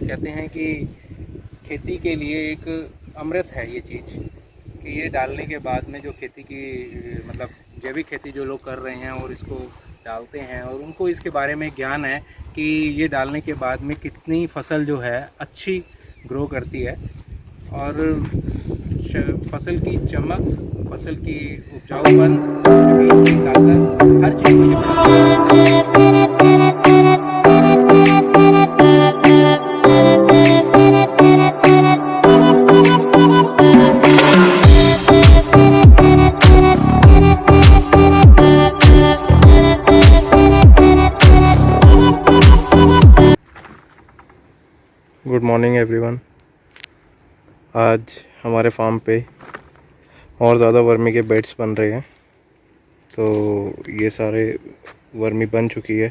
कहते हैं कि खेती के लिए एक अमृत है ये चीज़, कि ये डालने के बाद में जो खेती की मतलब जैविक खेती जो लोग कर रहे हैं और इसको डालते हैं और उनको इसके बारे में ज्ञान है कि ये डालने के बाद में कितनी फसल जो है अच्छी ग्रो करती है और फसल की चमक, फसल की उपजाऊपन, जमीन की ताकत, हर चीज़ को ये बढ़ाता है। Good morning everyone. आज हमारे फार्म पे और ज़्यादा वर्मी के बेड्स बन रहे हैं। तो ये सारे वर्मी बन चुकी है,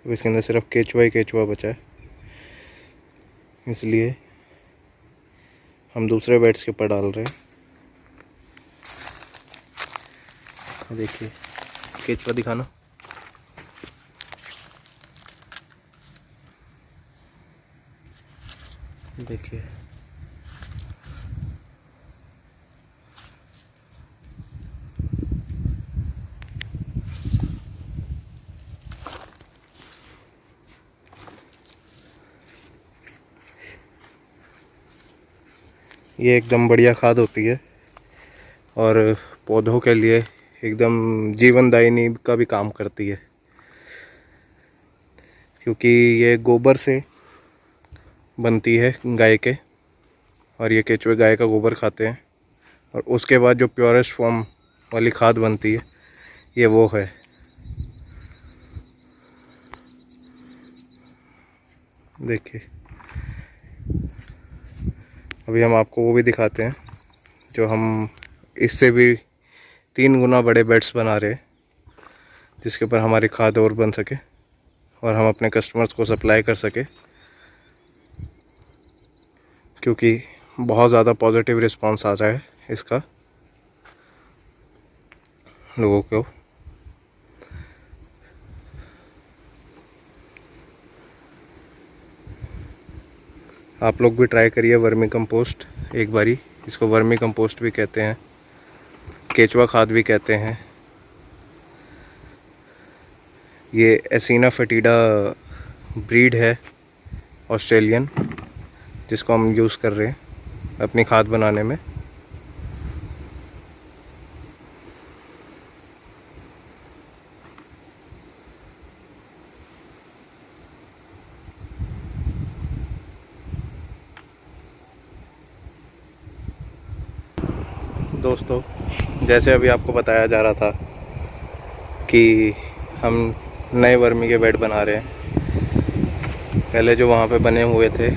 अब इसके अंदर सिर्फ केचुआ ही केचुआ बचा है, इसलिए हम दूसरे बेड्स के ऊपर डाल रहे हैं। देखिए केचुआ दिखाना। देखिए ये एकदम बढ़िया खाद होती है और पौधों के लिए एकदम जीवनदायिनी का भी काम करती है, क्योंकि ये गोबर से बनती है गाय के, और ये केचुए गाय का गोबर खाते हैं और उसके बाद जो प्योरेस्ट फॉर्म वाली खाद बनती है ये वो है। देखिए अभी हम आपको वो भी दिखाते हैं जो हम इससे भी 3 गुना बड़े बेड्स बना रहे हैं, जिसके ऊपर हमारी खाद और बन सके और हम अपने कस्टमर्स को सप्लाई कर सके, क्योंकि बहुत ज़्यादा पॉजिटिव रिस्पांस आ रहा है इसका लोगों को। आप लोग भी ट्राई करिए वर्मी कंपोस्ट एक बारी। इसको वर्मी कंपोस्ट भी कहते हैं, केचुआ खाद भी कहते हैं। ये एसिना फेटिडा ब्रीड है ऑस्ट्रेलियन, जिसको हम यूज़ कर रहे हैं अपनी खाद बनाने में। दोस्तों, जैसे अभी आपको बताया जा रहा था कि हम नए वर्मी के बेड बना रहे हैं। पहले जो वहाँ पे बने हुए थे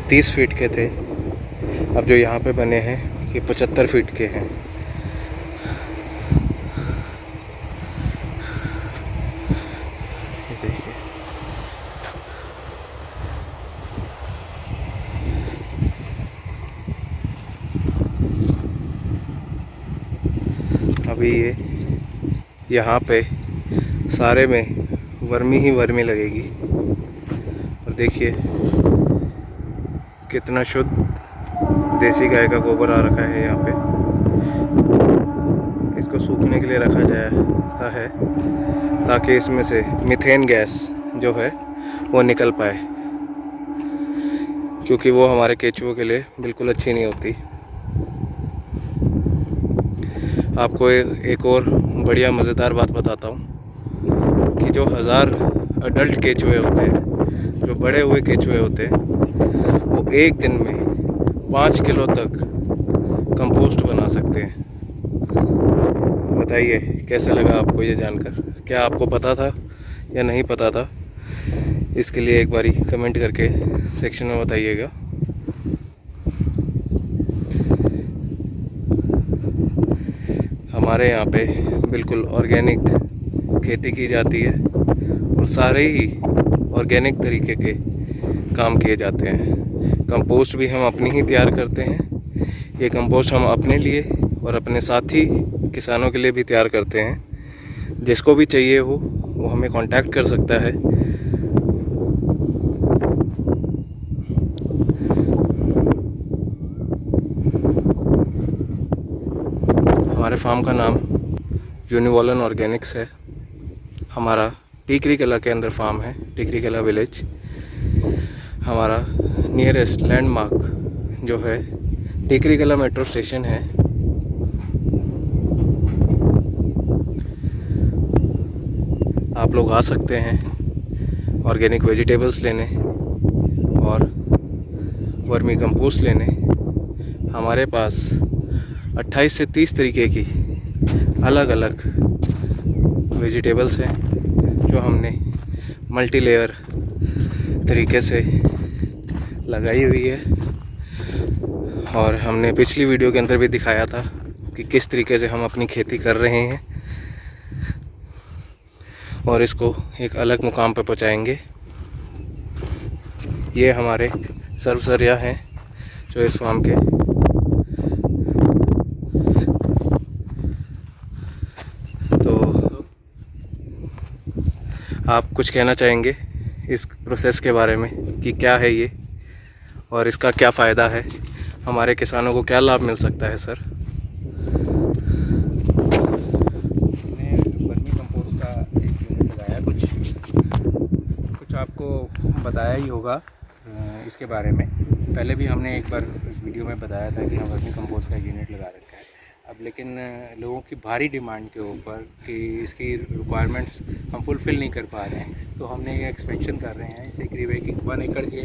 30 फीट के थे, अब जो यहाँ पे बने हैं ये 75 फीट के हैं। ये देखिए अभी ये यहाँ पे सारे में वर्मी ही वर्मी लगेगी। और देखिए कितना शुद्ध देसी गाय का गोबर आ रखा है यहाँ पे। इसको सूखने के लिए रखा जाता है ताकि इसमें से मीथेन गैस जो है वो निकल पाए, क्योंकि वो हमारे केचुओं के लिए बिल्कुल अच्छी नहीं होती। आपको एक और बढ़िया मज़ेदार बात बताता हूँ कि जो 1000 अडल्ट केचुए होते हैं, जो बड़े हुए केचुए होते हैं, वो एक दिन में 5 किलो तक कंपोस्ट बना सकते हैं। बताइए कैसा लगा आपको ये जानकर? क्या आपको पता था या नहीं पता था? इसके लिए एक बारी कमेंट करके सेक्शन में बताइएगा। हमारे यहाँ पे बिल्कुल ऑर्गेनिक खेती की जाती है और सारे ही ऑर्गेनिक तरीके के काम किए जाते हैं। कंपोस्ट भी हम अपनी ही तैयार करते हैं। ये कंपोस्ट हम अपने लिए और अपने साथी किसानों के लिए भी तैयार करते हैं। जिसको भी चाहिए हो वो हमें कांटेक्ट कर सकता है। हमारे फार्म का नाम यूनिवॉलन ऑर्गेनिक्स है। हमारा टिकरी कला के अंदर फार्म है, टिकरी कला विलेज। हमारा नियरेस्ट लैंडमार्क जो है टिकरी कला मेट्रो स्टेशन है। आप लोग आ सकते हैं ऑर्गेनिक वेजिटेबल्स लेने और वर्मी कंपोस्ट लेने। हमारे पास 28 से 30 तरीके की अलग अलग वेजिटेबल्स हैं जो हमने मल्टी लेयर तरीके से लगाई हुई है। और हमने पिछली वीडियो के अंदर भी दिखाया था कि किस तरीके से हम अपनी खेती कर रहे हैं और इसको एक अलग मुकाम पर पहुंचाएंगे। ये हमारे सर्वसरिया हैं जो इस फार्म के। तो आप कुछ कहना चाहेंगे इस प्रोसेस के बारे में कि क्या है ये और इसका क्या फ़ायदा है, हमारे किसानों को क्या लाभ मिल सकता है सर? हमने वर्मी कंपोस्ट का एक यूनिट लगाया, कुछ आपको बताया ही होगा इसके बारे में। पहले भी हमने एक बार वीडियो में बताया था कि हम वर्मी कंपोस्ट का यूनिट लगा रखा है। अब लेकिन लोगों की भारी डिमांड के ऊपर कि इसकी रिक्वायरमेंट्स हम फुलफ़िल नहीं कर पा रहे हैं, तो हमने ये एक्सपेंशन कर रहे हैं। इसे करीब 1 एकड़ के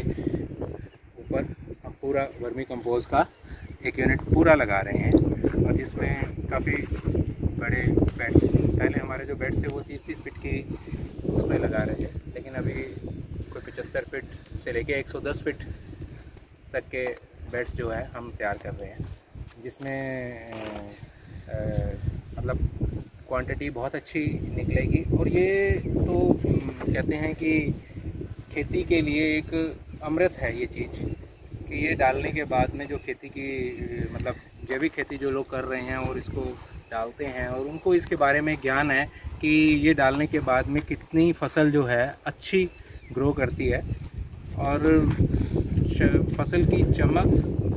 ऊपर हम पूरा वर्मी कंपोस्ट का एक यूनिट पूरा लगा रहे हैं। और जिसमें काफ़ी बड़े बेड्स, पहले हमारे जो बेड्स थे वो 30-30 फीट की उसमें लगा रहे थे, लेकिन अभी कोई 75 फीट से लेके 110 फीट तक के बेड्स जो है हम तैयार कर रहे हैं, जिसमें मतलब क्वांटिटी बहुत अच्छी निकलेगी। और ये तो कहते हैं कि खेती के लिए एक अमृत है ये चीज़, कि ये डालने के बाद में जो खेती की मतलब जैविक खेती जो लोग कर रहे हैं और इसको डालते हैं और उनको इसके बारे में ज्ञान है कि ये डालने के बाद में कितनी फसल जो है अच्छी ग्रो करती है और फसल की चमक,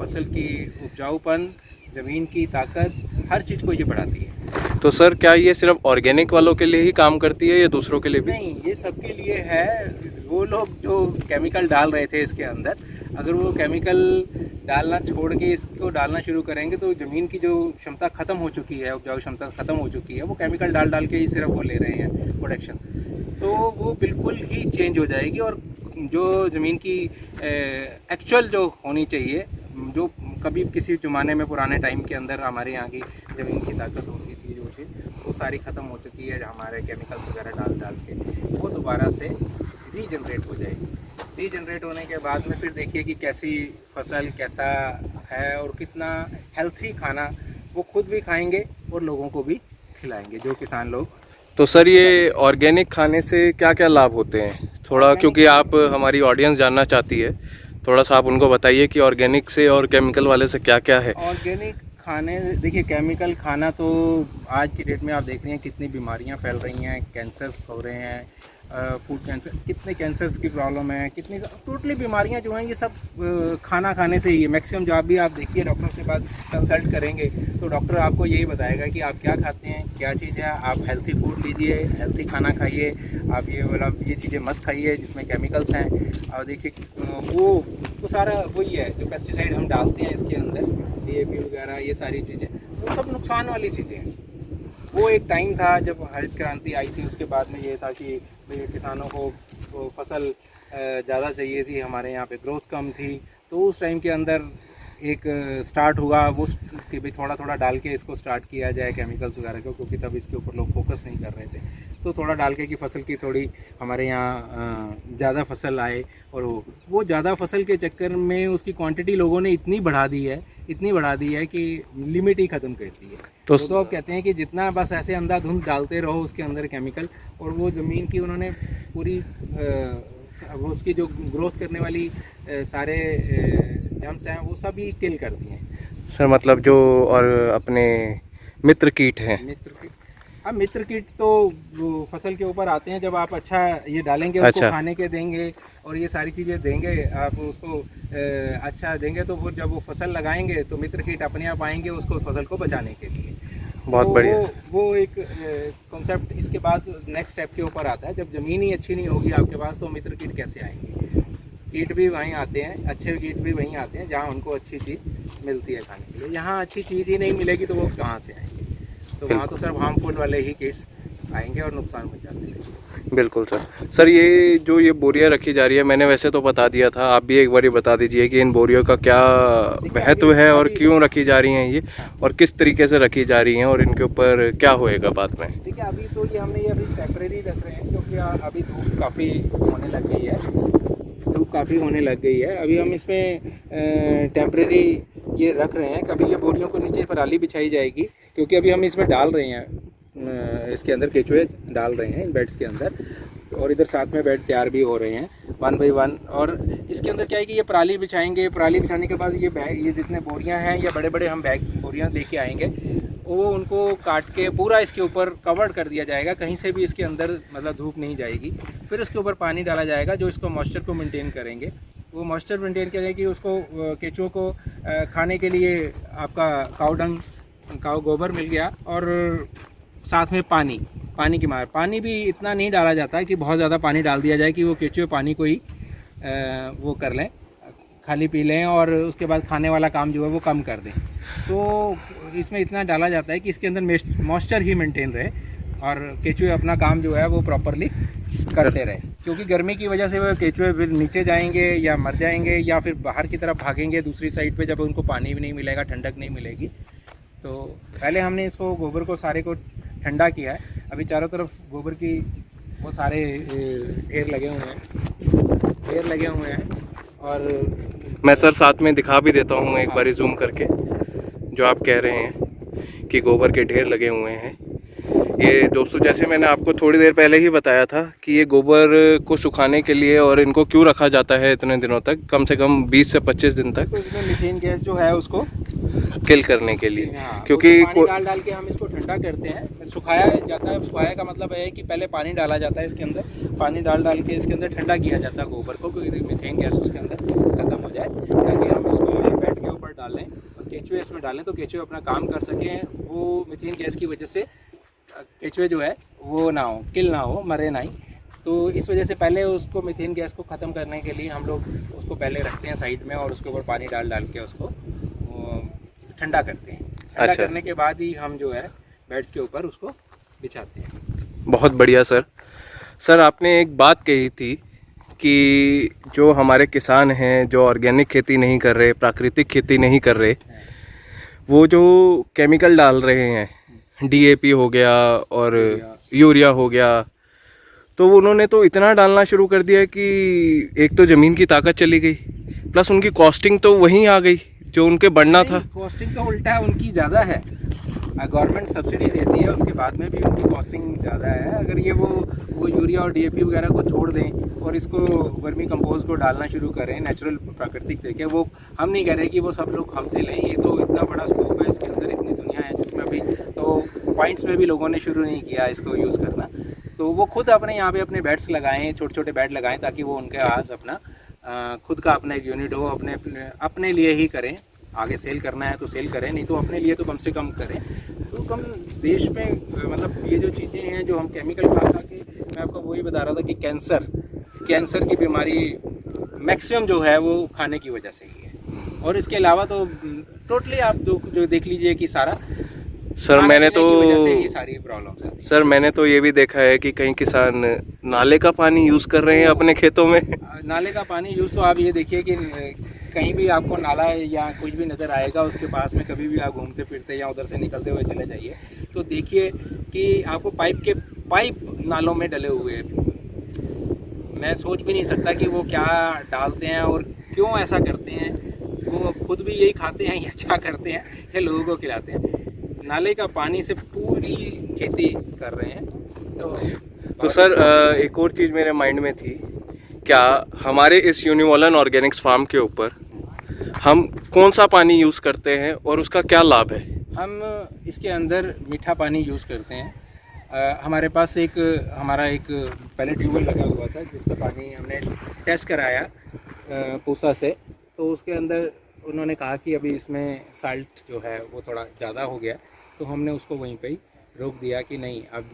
फसल की उपजाऊपन, ज़मीन की ताकत, हर चीज़ को ये बढ़ाती है। तो सर क्या ये सिर्फ ऑर्गेनिक वालों के लिए ही काम करती है या दूसरों के लिए भी? नहीं, ये सबके लिए है। वो लोग जो केमिकल डाल रहे थे इसके अंदर, अगर वो केमिकल डालना छोड़ के इसको डालना शुरू करेंगे तो ज़मीन की जो क्षमता ख़त्म हो चुकी है, उपजाऊ क्षमता ख़त्म हो चुकी है, वो केमिकल डाल डाल के ही सिर्फ वो ले रहे हैं प्रोडक्शंस, तो वो बिल्कुल ही चेंज हो जाएगी। और जो ज़मीन की एक्चुअल जो होनी चाहिए, जो कभी किसी ज़माने में पुराने टाइम के अंदर हमारे यहाँ की ज़मीन की ताकत होती थी, जो थी वो सारी ख़त्म हो चुकी है हमारे केमिकल्स वगैरह डाल डाल के। वो दोबारा से रीजनरेट हो जाएगी। रीजनरेट होने के बाद में फिर देखिए कि कैसी फसल, कैसा है और कितना हेल्थी खाना वो खुद भी खाएंगे और लोगों को भी खिलाएंगे, जो किसान लोग। तो सर ये ऑर्गेनिक खाने से क्या क्या लाभ होते हैं थोड़ा, क्योंकि आप हमारी ऑडियंस जानना चाहती है, थोड़ा सा आप उनको बताइए कि ऑर्गेनिक से और केमिकल वाले से क्या क्या है? ऑर्गेनिक खाने, देखिए केमिकल खाना तो आज की डेट में आप देख रहे हैं कितनी बीमारियां फैल रही हैं, कैंसर्स हो रहे हैं, फूड कैंसर, कितने कैंसर्स की प्रॉब्लम है, कितनी टोटली बीमारियां जो हैं ये सब खाना खाने से ही है। मैक्सिमम जब भी आप देखिए डॉक्टर से बात कंसल्ट करेंगे तो डॉक्टर आपको यही बताएगा कि आप क्या खाते हैं, क्या चीज़ है, आप हेल्थी फूड लीजिए, हेल्थी खाना खाइए, आप ये चीज़ें मत खाइए जिसमें केमिकल्स हैं। और देखिए वो तो सारा वही है जो पेस्टिसाइड हम डालते हैं इसके अंदर, DAP वगैरह, ये सारी चीज़ें वो सब नुकसान वाली चीज़ें हैं। वो एक टाइम था जब हरित क्रांति आई थी, उसके बाद में ये था कि किसानों को फसल ज़्यादा चाहिए थी, हमारे यहाँ पे ग्रोथ कम थी, तो उस टाइम के अंदर एक स्टार्ट हुआ वो कि भाई थोड़ा थोड़ा डाल के इसको स्टार्ट किया जाए केमिकल्स वगैरह को, क्योंकि तब इसके ऊपर लोग फोकस नहीं कर रहे थे। तो थोड़ा डाल के कि फसल की थोड़ी हमारे यहाँ ज़्यादा फसल आए, और वो ज़्यादा फसल के चक्कर में उसकी क्वांटिटी लोगों ने इतनी बढ़ा दी है कि लिमिट ही ख़त्म कर दी है। तो अब कहते हैं कि जितना बस ऐसे अंधाधुंध डालते रहो उसके अंदर केमिकल, और वो ज़मीन की उन्होंने पूरी वो उसकी जो ग्रोथ करने वाली सारे जम्स हैं वो सभी किल कर दिए हैं। सर मतलब जो और अपने मित्र कीट हैं, मित्र कीट तो फसल के ऊपर आते हैं। जब आप अच्छा ये डालेंगे, उसको खाने के देंगे और ये सारी चीज़ें देंगे, आप उसको अच्छा देंगे, तो वो जब वो फसल लगाएंगे तो मित्र कीट अपने आप आएंगे उसको फसल को बचाने के लिए। बहुत तो बढ़िया। वो एक कॉन्सेप्ट इसके बाद नेक्स्ट स्टेप के ऊपर आता है। जब ज़मीन ही अच्छी नहीं होगी आपके पास तो मित्र कीट कैसे आएंगे? कीट भी वहीं आते हैं, अच्छे कीट भी वहीं आते हैं जहाँ उनको अच्छी चीज़ मिलती है खाने के लिए। यहाँ अच्छी चीज़ ही नहीं मिलेगी तो वो कहाँ से आएंगे? तो वहाँ तो सिर्फ हार्मफुल वाले ही कीट्स आएंगे और नुकसान पहुँचाते हैं। बिल्कुल सर। सर ये बोरियां रखी जा रही है, मैंने वैसे तो बता दिया था, आप भी एक बारी बता दीजिए कि इन बोरियों का क्या महत्व है और क्यों रखी जा रही हैं ये, और किस तरीके से रखी जा रही हैं और इनके ऊपर क्या होएगा बाद में। देखिए अभी तो ये हमने ये अभी टेम्परेरी रख रहे हैं क्योंकि अभी धूप काफ़ी होने लग गई है, धूप काफ़ी होने लग गई है। अभी हम इसमें टेम्परेरी ये रख रहे हैं। कभी ये बोरियों को नीचे पराली बिछाई जाएगी क्योंकि अभी हम इसमें डाल रहे हैं, इसके अंदर केचुए डाल रहे हैं इन बेड्स के अंदर, और इधर साथ में बेड तैयार भी हो रहे हैं 1 बाई 1। और इसके अंदर क्या है कि ये पराली बिछाएंगे, पराली बिछाने के बाद ये जितने बोरियां हैं या बड़े बड़े हम बोरियां लेके आएंगे, वो उनको काट के पूरा इसके ऊपर कवर कर दिया जाएगा, कहीं से भी इसके अंदर मतलब धूप नहीं जाएगी। फिर इसके ऊपर पानी डाला जाएगा जो इसको मॉइस्चर को मेंटेन करेंगे। वो मॉइस्चर मेंटेन करेंगे, उसको केचुओं को खाने के लिए आपका काऊ गोबर मिल गया, और साथ में पानी की मार। पानी भी इतना नहीं डाला जाता है कि बहुत ज़्यादा पानी डाल दिया जाए कि वो केचुए पानी को ही वो कर लें, खाली पी लें और उसके बाद खाने वाला काम जो है वो कम कर दें। तो इसमें इतना डाला जाता है कि इसके अंदर मॉइस्चर ही मेंटेन रहे और केचुए अपना काम जो है वो प्रॉपरली करते रहे। क्योंकि गर्मी की वजह से वो केचुए फिर नीचे जाएंगे या मर जाएंगे या फिर बाहर की तरफ भागेंगे दूसरी साइड पे, जब उनको पानी भी नहीं मिलेगा, ठंडक नहीं मिलेगी। तो पहले हमने इसको गोबर को सारे को ठंडा किया है। अभी चारों तरफ गोबर की वो सारे ढेर लगे हुए हैं और मैं सर साथ में दिखा भी देता हूँ एक बारी जूम करके, जो आप कह रहे हैं कि गोबर के ढेर लगे हुए हैं। ये दोस्तों जैसे मैंने आपको थोड़ी देर पहले ही बताया था कि ये गोबर को सुखाने के लिए और इनको क्यों रखा जाता है इतने दिनों तक, कम से कम 20 से 25 दिन तक, तो इसमें मीथेन गैस जो है उसको किल करने के लिए। हाँ, क्योंकि तो पानी डाल के हम इसको ठंडा करते हैं। सुखाया जाता है, सुखाया का मतलब है कि पहले पानी डाला जाता है इसके अंदर, पानी डाल के इसके अंदर ठंडा किया जाता है गोबर को, क्योंकि मीथेन गैस उसके अंदर खत्म हो जाए, ताकि हम इसको बेड के ऊपर डालें और केचुए इसमें डालें तो केचुए अपना काम कर सकें। वो मीथेन गैस की वजह से केचुए जो है वो ना हो, किल ना हो, मरे नहीं। तो इस वजह से पहले उसको मीथेन गैस को ख़त्म करने के लिए हम लोग उसको पहले रखते हैं साइड में और उसके ऊपर पानी डाल के उसको ठंडा करते हैं। ठंडा करने के बाद ही हम जो है बेड्स के ऊपर उसको बिछाते हैं। बहुत बढ़िया सर। सर आपने एक बात कही थी कि जो हमारे किसान हैं जो ऑर्गेनिक खेती नहीं कर रहे, प्राकृतिक खेती नहीं कर रहे, वो जो केमिकल डाल रहे हैं, DAP हो गया और यूरिया हो गया, तो उन्होंने तो इतना डालना शुरू कर दिया कि एक तो ज़मीन की ताकत चली गई, प्लस उनकी कॉस्टिंग तो वहीं आ गई जो उनके बढ़ना था। कॉस्टिंग तो उल्टा है, उनकी ज़्यादा है। गवर्नमेंट सब्सिडी देती है, उसके बाद में भी उनकी कॉस्टिंग ज़्यादा है। अगर ये वो यूरिया और DAP वगैरह को छोड़ दें और इसको वर्मी कंपोस्ट को डालना शुरू करें नेचुरल प्राकृतिक तरीके, वो हम नहीं कह रहे कि वो सब लोग हमसे लें, ये तो इतना बड़ा स्कोप है इसके अंदर, इतनी दुनिया है जिसमें अभी तो पॉइंट्स में भी लोगों ने शुरू नहीं किया इसको यूज़ करना। तो वो खुद अपने यहाँ पे अपने बेड्स लगाएं, छोटे छोटे बेड लगाएं, ताकि वो उनके पास अपना खुद का अपना एक यूनिट हो, अपने लिए ही करें। आगे सेल करना है तो सेल करें, नहीं तो अपने लिए तो कम से कम करें। तो कम देश में मतलब ये जो चीज़ें हैं जो हम केमिकल खा के, मैं आपको वही बता रहा था कि कैंसर की बीमारी मैक्सिमम जो है वो खाने की वजह से ही है। और इसके अलावा तो टोटली आप जो देख लीजिए कि सारा सर मैंने तो सारी प्रॉब्लम्स आती हैं। सर मैंने तो ये भी देखा है कि कई किसान नाले का पानी यूज़ कर रहे हैं अपने खेतों में। नाले का पानी यूज़ तो आप ये देखिए कि कहीं भी आपको नाला या कुछ भी नज़र आएगा, उसके पास में कभी भी आप घूमते फिरते या उधर से निकलते हुए चले जाइए तो देखिए कि आपको पाइप नालों में डले हुए हैं। मैं सोच भी नहीं सकता कि वो क्या डालते हैं और क्यों ऐसा करते हैं। वो खुद भी यही खाते हैं या क्या करते हैं या लोगों को खिलाते हैं। नाले का पानी से पूरी खेती कर रहे हैं। तो सर एक और चीज़ मेरे माइंड में थी, क्या हमारे इस यूनिवॉलन ऑर्गेनिक्स फार्म के ऊपर हम कौन सा पानी यूज़ करते हैं और उसका क्या लाभ है? हम इसके अंदर मीठा पानी यूज़ करते हैं। हमारे पास हमारा एक पहले ट्यूबवेल लगा हुआ था जिसका पानी हमने टेस्ट कराया पूसा से, तो उसके अंदर उन्होंने कहा कि अभी इसमें साल्ट जो है वो थोड़ा ज़्यादा हो गया, तो हमने उसको वहीं पे ही रोक दिया कि नहीं, अब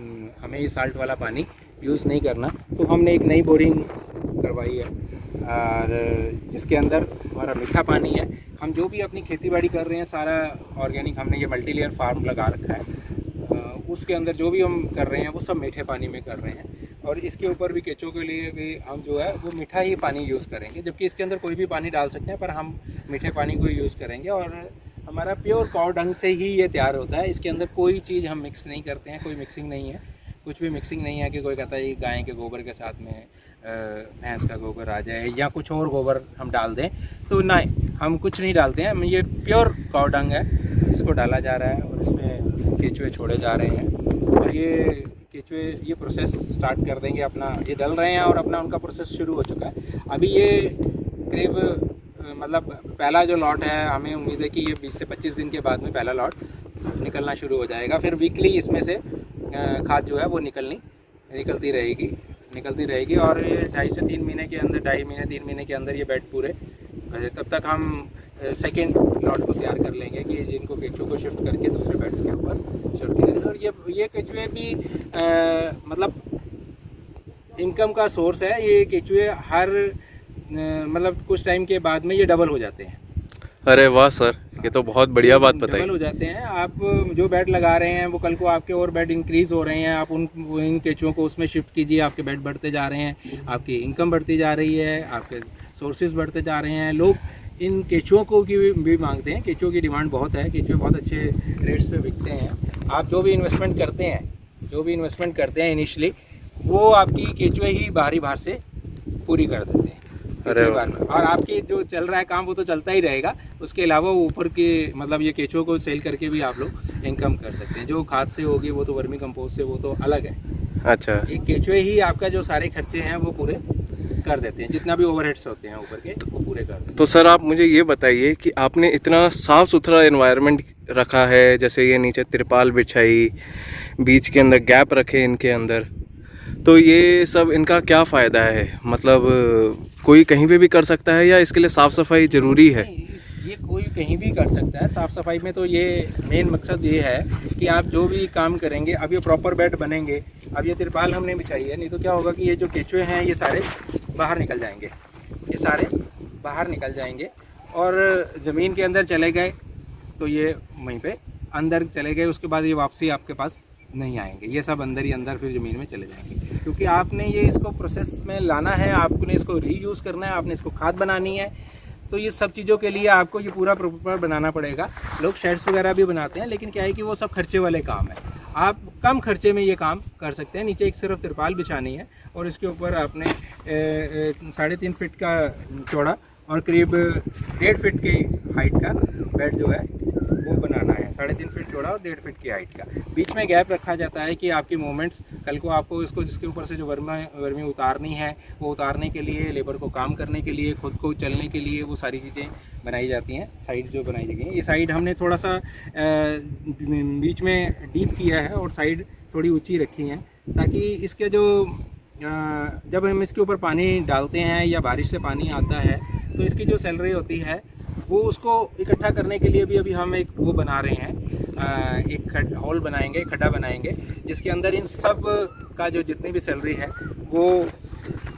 हमें ये साल्ट वाला पानी यूज़ नहीं करना। तो हमने एक नई बोरिंग करवाई है और जिसके अंदर हमारा मीठा पानी है। हम जो भी अपनी खेती बाड़ी कर रहे हैं सारा ऑर्गेनिक, हमने ये मल्टी लेयर फार्म लगा रखा है। उसके अंदर जो भी हम कर रहे हैं वो सब मीठे पानी में कर रहे हैं और इसके ऊपर भी केंचुओं के लिए भी हम जो है वो मीठा ही पानी यूज़ करेंगे, जबकि इसके अंदर कोई भी पानी डाल सकते हैं पर हम मीठे पानी को यूज़ करेंगे। और हमारा प्योर काऊ डंग से ही ये तैयार होता है। इसके अंदर कोई चीज़ हम मिक्स नहीं करते हैं, कोई मिक्सिंग नहीं है, कुछ भी मिक्सिंग नहीं है कि कोई कहता है गाय के गोबर के साथ में भैंस का गोबर आ जाए या कुछ और गोबर हम डाल दें, तो नहीं, हम कुछ नहीं डालते हैं। हम ये प्योर काऊ डंग है, इसको डाला जा रहा है और इसमें केंचुए छोड़े जा रहे हैं और ये केंचुए ये प्रोसेस स्टार्ट कर देंगे अपना, ये डल रहे हैं और अपना उनका प्रोसेस शुरू हो चुका है। अभी ये करीब मतलब पहला जो लॉट है, हमें उम्मीद है कि ये 20 से 25 दिन के बाद में पहला लॉट निकलना शुरू हो जाएगा। फिर वीकली इसमें से खाद जो है वो निकलती रहेगी और ये 2.5 से 3 महीने के अंदर, 2.5 महीने 3 महीने के अंदर ये बेड पूरे, तब तक हम सेकेंड लॉट को तैयार कर लेंगे कि जिनको केंचुओं को शिफ्ट करके दूसरे बेड्स के ऊपर शिफ्ट करेंगे। और ये केंचुए भी मतलब इनकम का सोर्स है। ये केंचुए हर मतलब कुछ टाइम के बाद में ये डबल हो जाते हैं। अरे वाह सर, ये तो बहुत बढ़िया बात बताई। डबल हो जाते हैं। आप जो बेड लगा रहे हैं वो कल को आपके और बेड इंक्रीज हो रहे हैं, आप इन केंचुओं को उसमें शिफ्ट कीजिए, आपके बेड बढ़ते जा रहे हैं, आपकी इनकम बढ़ती जा रही है, आपके सोर्सेज बढ़ते जा रहे हैं। लोग इन केंचुओं को भी मांगते हैं, केंचुओं की डिमांड बहुत है, केंचुए बहुत अच्छे रेट्स पे बिकते हैं। आप जो भी इन्वेस्टमेंट करते हैं इनिशियली, वो आपकी केंचुए ही बाहरी बाहर से पूरी कर देते हैं। अरे और आपकी जो चल रहा है काम वो तो चलता ही रहेगा, उसके अलावा ऊपर के मतलब ये केंचुओं को सेल करके भी आप लोग इनकम कर सकते हैं। जो खाद से होगी वो तो वर्मी कंपोस्ट से, वो तो अलग है। अच्छा, ये केंचुए ही आपका जो सारे खर्चे हैं वो पूरे कर देते हैं, जितना भी ओवरहेड्स होते हैं ऊपर के वो पूरे कर देते हैं। तो सर आप मुझे ये बताइए कि आपने इतना साफ़ सुथरा एनवायरनमेंट रखा है, जैसे ये नीचे तिरपाल बिछाई, बीच के अंदर गैप रखे इनके अंदर, तो ये सब इनका क्या फ़ायदा है? मतलब कोई कहीं पे भी कर सकता है या इसके लिए साफ़ सफाई ज़रूरी है? ये कोई कहीं भी कर सकता है। साफ़ सफाई में तो ये मेन मकसद ये है कि आप जो भी काम करेंगे, अब ये प्रॉपर बेड बनेंगे। अब ये तिरपाल हमने बिछाई है, नहीं तो क्या होगा कि ये जो केंचुए हैं ये सारे बाहर निकल जाएंगे, और ज़मीन के अंदर चले गए तो ये वहीं पे अंदर चले गए, उसके बाद ये वापसी आपके पास नहीं आएंगे, ये सब अंदर ही अंदर फिर ज़मीन में चले जाएंगे। क्योंकि आपने ये इसको प्रोसेस में लाना है, आपने इसको रीयूज़ करना है, आपने इसको खाद बनानी है, तो ये सब चीज़ों के लिए आपको ये पूरा प्रॉपर बनाना पड़ेगा। लोग शेड्स वगैरह भी बनाते हैं, लेकिन क्या है कि वो सब खर्चे वाले काम है। आप कम खर्चे में ये काम कर सकते हैं। नीचे एक सिर्फ तिरपाल बिछानी है और इसके ऊपर आपने 3.5 फीट का चौड़ा और करीब 1.5 फीट की हाइट का बेड जो है वो बनाना है। 3.5 फीट चौड़ा और 1.5 फीट की हाइट का। बीच में गैप रखा जाता है कि आपकी मूवमेंट्स, कल को आपको इसको जिसके ऊपर से जो वर्मी उतारनी है, वो उतारने के लिए, लेबर को काम करने के लिए, खुद को चलने के लिए, वो सारी चीज़ें बनाई जाती हैं। साइड जो बनाई गई है, ये साइड हमने थोड़ा सा बीच में डीप किया है और साइड थोड़ी ऊंची रखी है, ताकि इसके जो जब हम इसके ऊपर पानी डालते हैं या बारिश से पानी आता है तो इसकी जो सैलरी होती है वो उसको इकट्ठा करने के लिए भी अभी हम एक वो बना रहे हैं, एक होल बनाएंगे, खड्डा बनाएंगे, जिसके अंदर इन सब का जो जितनी भी सैलरी है वो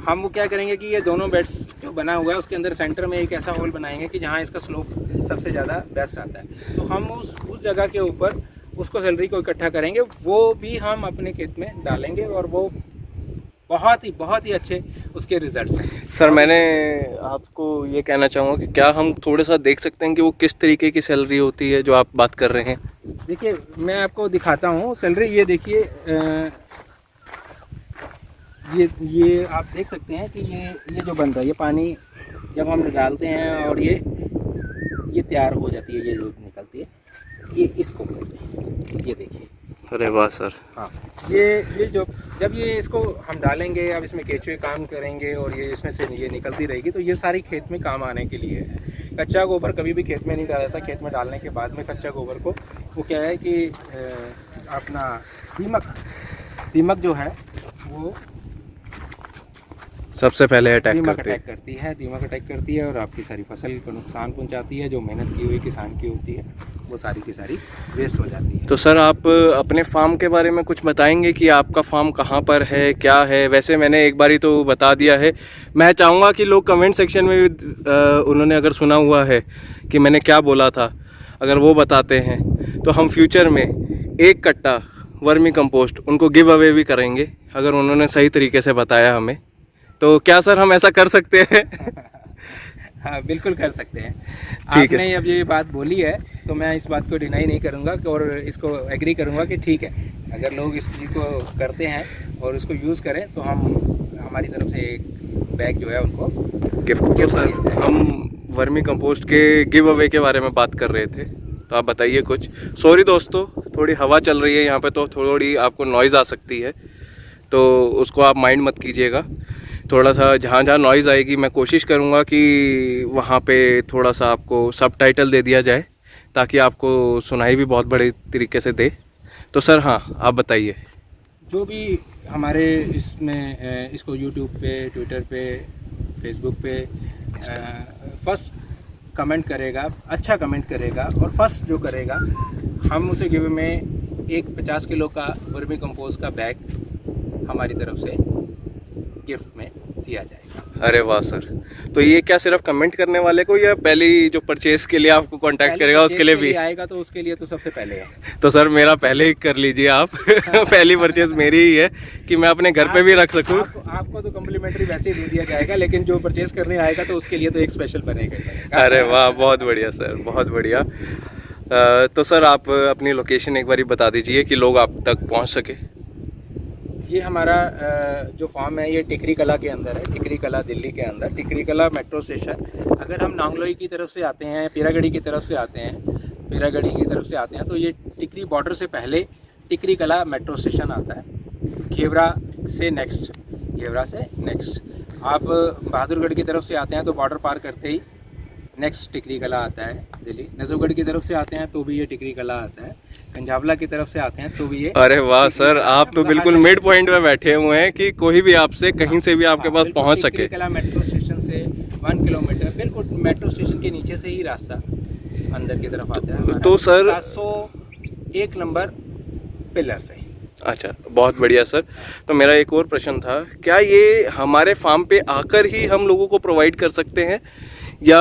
हम वो क्या करेंगे कि ये दोनों बेड्स जो बना हुआ है उसके अंदर सेंटर में एक ऐसा होल बनाएंगे कि जहाँ इसका स्लोप सबसे ज़्यादा बेस्ट आता है। तो हम उस जगह के ऊपर उसको सैलरी को इकट्ठा करेंगे, वो भी हम अपने खेत में डालेंगे और वो बहुत ही अच्छे उसके रिजल्ट्स हैं। सर मैंने आपको ये कहना चाहूँगा कि क्या हम थोड़ा सा देख सकते हैं कि वो किस तरीके की सैलरी होती है जो आप बात कर रहे हैं? देखिए मैं आपको दिखाता हूँ सैलरी। ये देखिए, ये आप देख सकते हैं कि ये जो बन रहा है, ये पानी जब हम डालते हैं और ये तैयार हो जाती है, ये जो निकलती है, ये इसको बोलते हैं। ये देखिए, अरे वाह सर। हाँ, ये जो जब ये इसको हम डालेंगे, अब इसमें केंचुए काम करेंगे और ये इसमें से ये निकलती रहेगी, तो ये सारी खेत में काम आने के लिए है। कच्चा गोबर कभी भी खेत में नहीं डाला था। खेत में डालने के बाद में कच्चा गोबर को वो क्या है कि अपना दीमक जो है वो सबसे पहले अटैक दीमक अटैक करती है और आपकी सारी फसल को नुकसान पहुंचाती है, जो मेहनत की हुई किसान की होती है। वो सारी की सारी वेस्ट हो जाती है। तो सर आप अपने फार्म के बारे में कुछ बताएंगे कि आपका फार्म कहाँ पर है, क्या है? वैसे मैंने एक बारी तो बता दिया है, मैं चाहूँगा कि लोग कमेंट सेक्शन में भी उन्होंने अगर सुना हुआ है कि मैंने क्या बोला था, अगर वो बताते हैं तो हम फ्यूचर में 1 कट्टा वर्मी कंपोस्ट उनको गिव अवे भी करेंगे, अगर उन्होंने सही तरीके से बताया हमें। तो क्या सर हम ऐसा कर सकते हैं? हाँ, बिल्कुल कर सकते हैं। ठीक है। आपने अब ये बात बोली है तो मैं इस बात को डिनाई नहीं करूँगा और इसको एग्री करूँगा कि ठीक है, अगर लोग इस चीज़ को करते हैं और इसको यूज़ करें तो हम हमारी तरफ से एक बैग जो है उनको गिफ्ट। तो सर हम वर्मी कंपोस्ट के गिव अवे के बारे में बात कर रहे थे, तो आप बताइए कुछ। सॉरी दोस्तों, थोड़ी हवा चल रही है यहाँ पे तो थोड़ी आपको नॉइज़ आ सकती है, तो उसको आप माइंड मत कीजिएगा। थोड़ा सा जहाँ जहाँ नॉइज़ आएगी मैं कोशिश करूँगा कि वहाँ पे थोड़ा सा आपको सबटाइटल दे दिया जाए ताकि आपको सुनाई भी बहुत बड़े तरीके से दे। तो सर हाँ, आप बताइए। जो भी हमारे इसमें इसको यूट्यूब पे, ट्विटर पे, फेसबुक पे फर्स्ट कमेंट करेगा, अच्छा कमेंट करेगा और फर्स्ट जो करेगा हम उसे गिव में एक 50 किलो का वर्मी कंपोस्ट का बैग हमारी तरफ से गिफ्ट में दिया जाएगा। अरे वाह सर, तो ये क्या सिर्फ कमेंट करने वाले को या पहली जो परचेस के लिए आपको कांटेक्ट करेगा उसके लिए भी आएगा? तो उसके लिए तो सबसे पहले है। तो सर मेरा पहले ही कर लीजिए आप। पहली परचेस मेरी ही है कि मैं अपने घर पे भी रख सकूं। आपको तो कम्प्लीमेंट्री वैसे ही दे दिया जाएगा, लेकिन जो परचेस करने आएगा तो उसके लिए तो एक स्पेशल बनेगा। अरे वाह, बहुत बढ़िया सर, बहुत बढ़िया। तो सर आप अपनी लोकेशन एक बारी बता दीजिए कि लोग आप तक पहुंच सके। ये हमारा जो फार्म है ये टिकरी कला के अंदर है, टिकरी कला दिल्ली के अंदर, टिकरी कला मेट्रो स्टेशन। अगर हम नांगलोई की तरफ से आते हैं, पीरागढ़ी की तरफ से आते हैं, तो ये टिकरी बॉर्डर से पहले टिकरी कला मेट्रो स्टेशन आता है। घेवरा से नेक्स्ट आप बहादुरगढ़ की तरफ से आते हैं तो बॉर्डर पार करते ही नेक्स्ट टिकरी कला आता है दिल्ली। नजफगढ़ की तरफ से आते हैं तो भी ये टिकरी कला आता है। कंझावला की तरफ से आते हैं तो भी ये। अरे वाह सर, आप तो बिल्कुल मिड पॉइंट में बैठे हुए हैं कि कोई भी आपसे कहीं से भी आपके पास पहुंच सके। टिकरी कला मेट्रो स्टेशन से 1 किलोमीटर बिल्कुल मेट्रो स्टेशन के नीचे से ही रास्ता अंदर की तरफ आता है। तो सर 701 नंबर पिलर से। अच्छा, बहुत बढ़िया सर। तो मेरा एक और प्रश्न था, क्या ये हमारे फार्म पे आकर ही हम लोगों को प्रोवाइड कर सकते हैं या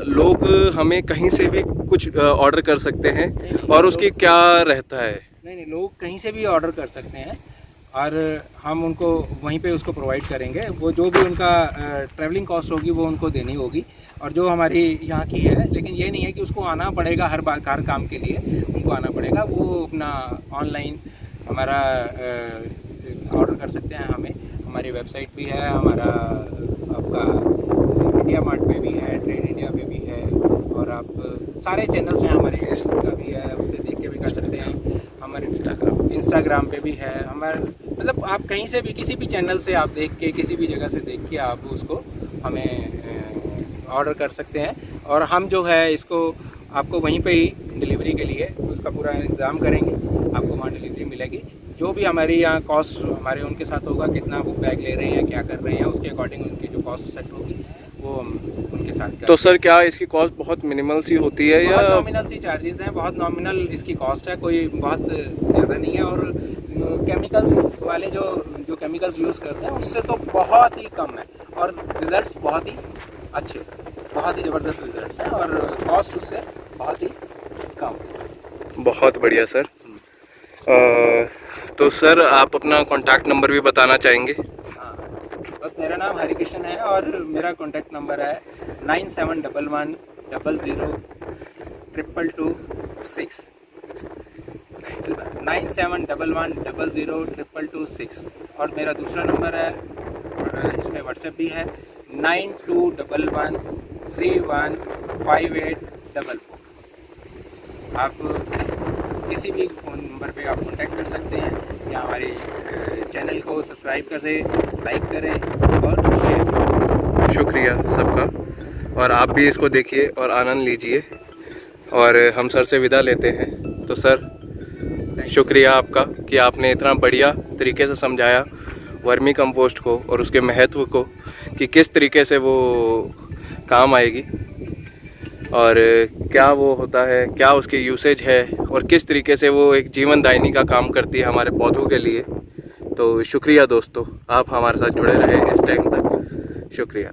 लोग हमें कहीं से भी कुछ ऑर्डर कर सकते हैं? और उसकी क्या रहता है? नहीं, लोग कहीं से भी ऑर्डर कर सकते हैं और हम उनको वहीं पे उसको प्रोवाइड करेंगे। वो जो भी उनका ट्रैवलिंग कॉस्ट होगी वो उनको देनी होगी और जो हमारी यहाँ की है, लेकिन ये नहीं है कि उसको आना पड़ेगा हर काम के लिए उनको आना पड़ेगा। वो अपना ऑनलाइन हमारा ऑर्डर कर सकते हैं हमें। हमारी वेबसाइट भी है, हमारा आपका इंडिया मार्ट पे भी है, ट्रेड इंडिया पे भी है और आप सारे चैनल्स हैं हमारे, फेसबुक का भी है, उससे देख के भी कर सकते हैं। हमारे इंस्टाग्राम पे भी है हमारे, मतलब आप कहीं से भी किसी भी चैनल से आप देख के, किसी भी जगह से देख के आप उसको हमें ऑर्डर कर सकते हैं और हम जो है इसको आपको वहीं पे ही डिलीवरी के लिए उसका पूरा इंतज़ाम करेंगे। आपको वहाँ डिलीवरी मिलेगी। जो भी हमारे यहाँ कॉस्ट हमारे उनके साथ होगा, कितना वो बैग ले रहे हैं, क्या कर रहे हैं, उसके अकॉर्डिंग उनकी जो कॉस्ट सेट होगी वो उनके साथ। तो सर क्या इसकी कॉस्ट बहुत मिनिमल सी होती है या? नॉमिनल सी चार्जेस हैं, बहुत नॉमिनल इसकी कॉस्ट है, कोई बहुत ज़्यादा नहीं है। और केमिकल्स वाले जो केमिकल्स यूज़ करते हैं उससे तो बहुत ही कम है और रिज़ल्ट्स बहुत ही अच्छे, बहुत ही ज़बरदस्त रिज़ल्ट्स हैं और कॉस्ट उससे बहुत ही कम। बहुत बढ़िया सर। तो सर आप अपना कॉन्टैक्ट नंबर भी बताना चाहेंगे? हाँ, बस मेरा नाम हरिकृष्ण है और मेरा कॉन्टैक्ट नंबर है 9711 00 22226 9711 00 22226। और मेरा दूसरा नंबर है, इसमें व्हाट्सएप भी है, 9211 315844। आप किसी भी फ़ोन नंबर पे आप कांटेक्ट कर सकते हैं या हमारे चैनल को सब्सक्राइब करें, लाइक करें और शेयर करें। शुक्रिया सबका, और आप भी इसको देखिए और आनंद लीजिए और हम सर से विदा लेते हैं। तो सर शुक्रिया आपका कि आपने इतना बढ़िया तरीके से समझाया वर्मी कंपोस्ट को और उसके महत्व को कि किस तरीके से वो काम आएगी। और क्या वो होता है, क्या उसकी यूसेज है और किस तरीके से वो एक जीवनदायिनी का काम करती है हमारे पौधों के लिए। तो शुक्रिया दोस्तों, आप हमारे साथ जुड़े रहे इस टाइम तक, शुक्रिया।